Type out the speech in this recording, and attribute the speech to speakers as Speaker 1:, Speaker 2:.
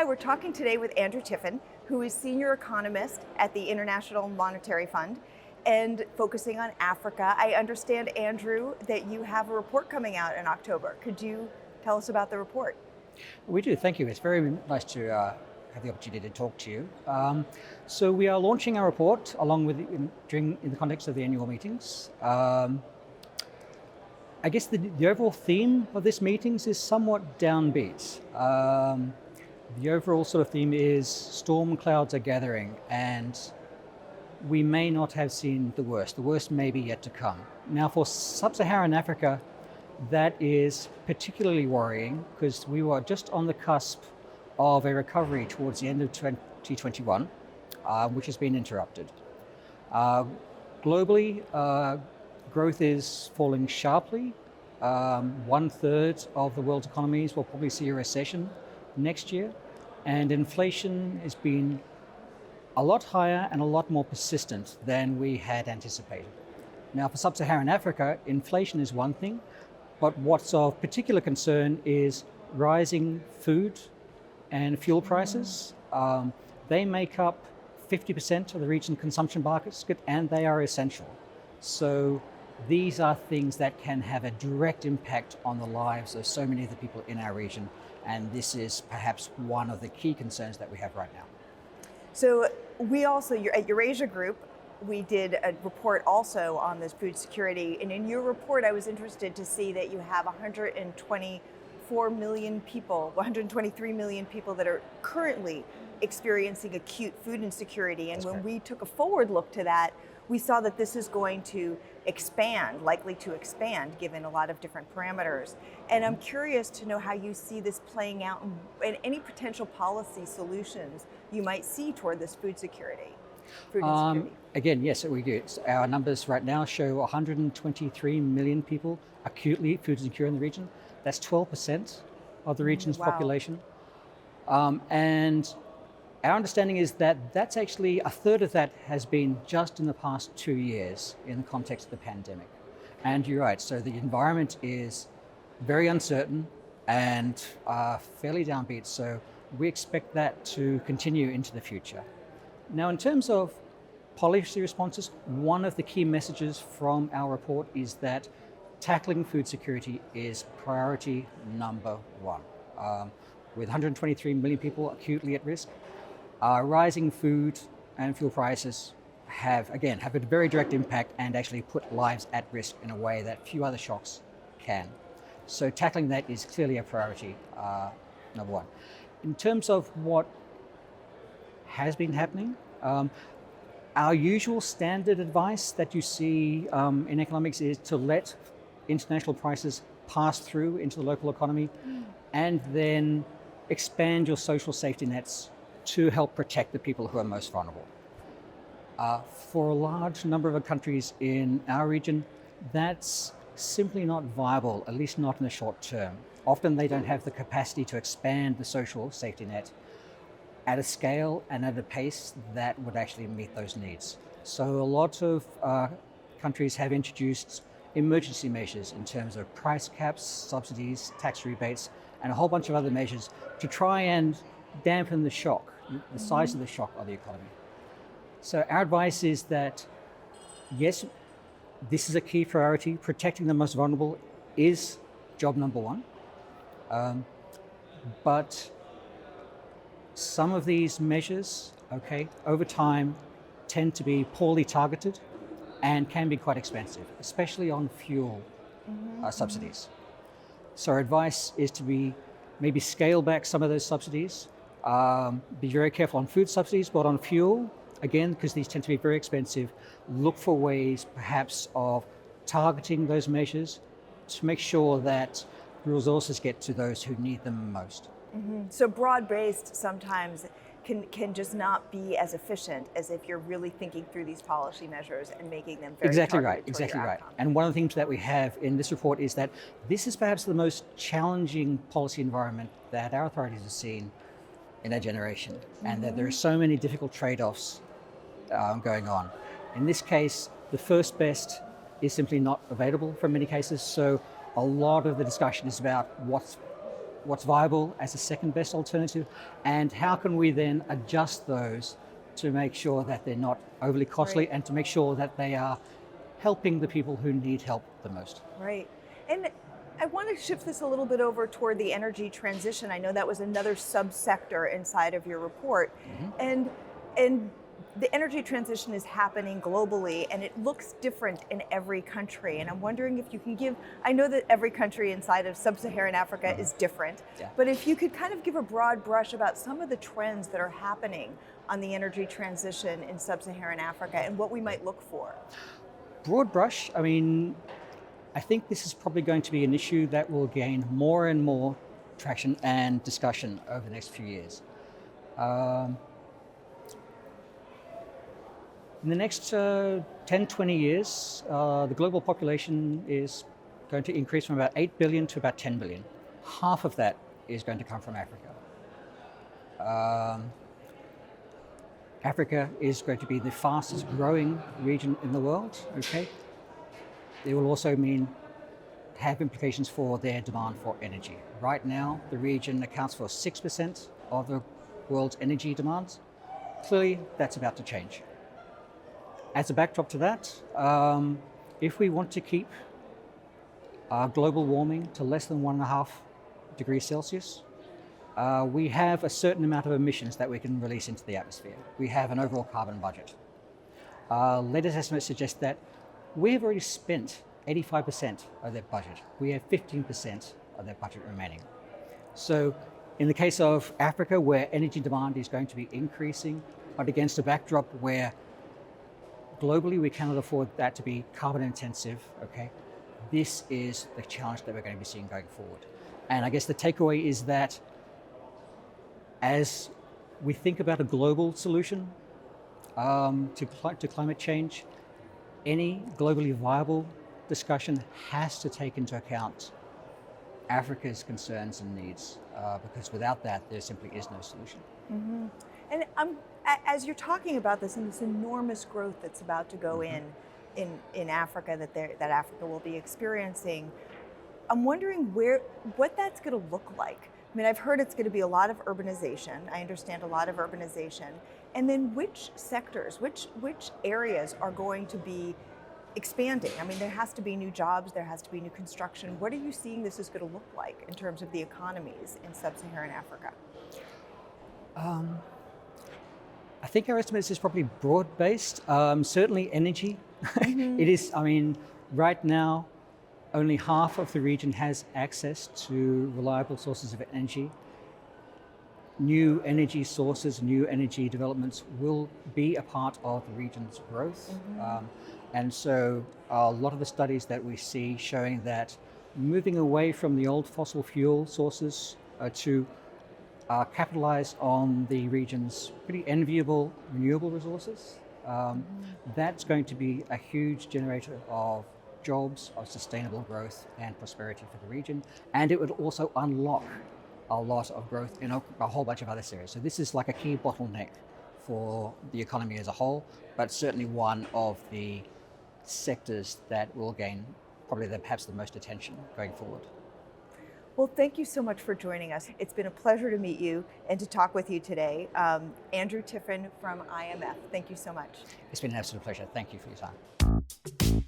Speaker 1: Hi, we're talking today with Andrew Tiffin, who is senior economist at the International Monetary Fund and focusing on Africa. I understand, Andrew, that you have a report coming out in October. Could you tell us about the report?
Speaker 2: We do, thank you. It's very nice to have the opportunity to talk to you. So we are launching our report along with in the context of the annual meetings. I guess the overall theme of this meetings is somewhat downbeat. The overall sort of theme is storm clouds are gathering and we may not have seen the worst. The worst may be yet to come. Now for Sub-Saharan Africa, that is particularly worrying because we were just on the cusp of a recovery towards the end of 2021, which has been interrupted. Globally, growth is falling sharply. 1/3 of the world's economies will probably see a recession next year, and inflation has been a lot higher and a lot more persistent than we had anticipated. Now, for Sub-Saharan Africa, inflation is one thing, but what's of particular concern is rising food and fuel prices. They make up 50% of the region's consumption basket, and they are essential. So these are things that can have a direct impact on the lives of so many of the people in our region, and this is perhaps one of the key concerns that we have right now.
Speaker 1: So we also, at Eurasia Group, we did a report also on this food security, and in your report I was interested to see that you have 124 million people, 123 million people that are currently experiencing acute food insecurity, and when we took a forward look to that, we saw that this is going to expand, likely to expand, given a lot of different parameters. And I'm curious to know how you see this playing out and any potential policy solutions you might see toward this food security.
Speaker 2: Again, yes, we do. Our numbers right now show 123 million people acutely food insecure in the region. That's 12% of the region's population. And our understanding is that that's actually 1/3 of that has been just in the past 2 years in the context of the pandemic. And you're right, so the environment is very uncertain and fairly downbeat, so we expect that to continue into the future. Now, in terms of policy responses, one of the key messages from our report is that tackling food security is priority number one. With 123 million people acutely at risk, rising food and fuel prices have a very direct impact and actually put lives at risk in a way that few other shocks can. So tackling that is clearly a priority, number one. In terms of what has been happening, our usual standard advice that you see in economics is to let international prices pass through into the local economy and then expand your social safety nets to help protect the people who are most vulnerable. For a large number of countries in our region, that's simply not viable, at least not in the short term. Often they don't have the capacity to expand the social safety net at a scale and at a pace that would actually meet those needs. So a lot of countries have introduced emergency measures in terms of price caps, subsidies, tax rebates, and a whole bunch of other measures to try and dampen the shock, the size of the shock of the economy. So our advice is that, yes, this is a key priority. Protecting the most vulnerable is job number one. But some of these measures, over time, tend to be poorly targeted and can be quite expensive, especially on fuel subsidies. So our advice is to maybe scale back some of those subsidies, be very careful on food subsidies, but on fuel, again, because these tend to be very expensive, look for ways perhaps of targeting those measures to make sure that resources get to those who need them most.
Speaker 1: So broad-based sometimes can just not be as efficient as if you're really thinking through these policy measures and making them very
Speaker 2: Exactly
Speaker 1: targeted
Speaker 2: right. And one of the things that we have in this report is that this is perhaps the most challenging policy environment that our authorities have seen in a generation, and that there are so many difficult trade-offs going on. In this case, the first best is simply not available for many cases, so a lot of the discussion is about what's what's viable as a second best alternative, and how can we then adjust those to make sure that they're not overly costly,
Speaker 1: Right.
Speaker 2: and to make sure that they are helping the people who need help the most.
Speaker 1: Right. And I want to shift this a little bit over toward the energy transition. I know that was another subsector inside of your report. And and the energy transition is happening globally, and it looks different in every country. And I'm wondering if you can give, I know that every country inside of Sub-Saharan Africa is different,
Speaker 2: Yeah.
Speaker 1: but if you could kind of give a broad brush about some of the trends that are happening on the energy transition in Sub-Saharan Africa and what we might look for.
Speaker 2: Broad brush, I mean, I think this is probably going to be an issue that will gain more and more traction and discussion over the next few years. In the next 10, 20 years, the global population is going to increase from about 8 billion to about 10 billion. Half of that is going to come from Africa. Africa is going to be the fastest growing region in the world, okay? It will also have implications for their demand for energy. Right now, the region accounts for 6% of the world's energy demand. Clearly, that's about to change. As a backdrop to that, if we want to keep global warming to less than 1.5 degrees Celsius, we have a certain amount of emissions that we can release into the atmosphere. We have an overall carbon budget. Latest estimates suggest that we have already spent 85% of their budget. We have 15% of their budget remaining. So in the case of Africa, where energy demand is going to be increasing, but against a backdrop where globally we cannot afford that to be carbon intensive, okay, this is the challenge that we're going to be seeing going forward. And I guess the takeaway is that as we think about a global solution to climate change, any globally viable discussion has to take into account Africa's concerns and needs, because without that, there simply is no solution.
Speaker 1: And as you're talking about this and this enormous growth that's about to go in Africa, that Africa will be experiencing, I'm wondering what that's going to look like. I mean, I've heard it's going to be a lot of urbanization. I understand a lot of urbanization. And then which sectors, which areas are going to be expanding? I mean, there has to be new jobs, there has to be new construction. What are you seeing this is going to look like in terms of the economies in Sub-Saharan Africa?
Speaker 2: I think our estimates is probably broad-based. Certainly energy. It is, I mean, right now, only half of the region has access to reliable sources of energy. New energy sources, new energy developments will be a part of the region's growth. And so a lot of the studies that we see showing that moving away from the old fossil fuel sources to capitalize on the region's pretty enviable renewable resources, that's going to be a huge generator of jobs, of sustainable growth and prosperity for the region. And it would also unlock a lot of growth in a whole bunch of other areas. So this is like a key bottleneck for the economy as a whole, but certainly one of the sectors that will gain probably perhaps the most attention going forward.
Speaker 1: Well, thank you so much for joining us. It's been a pleasure to meet you and to talk with you today. Andrew Tiffin from IMF, thank you so much.
Speaker 2: It's been an absolute pleasure. Thank you for your time.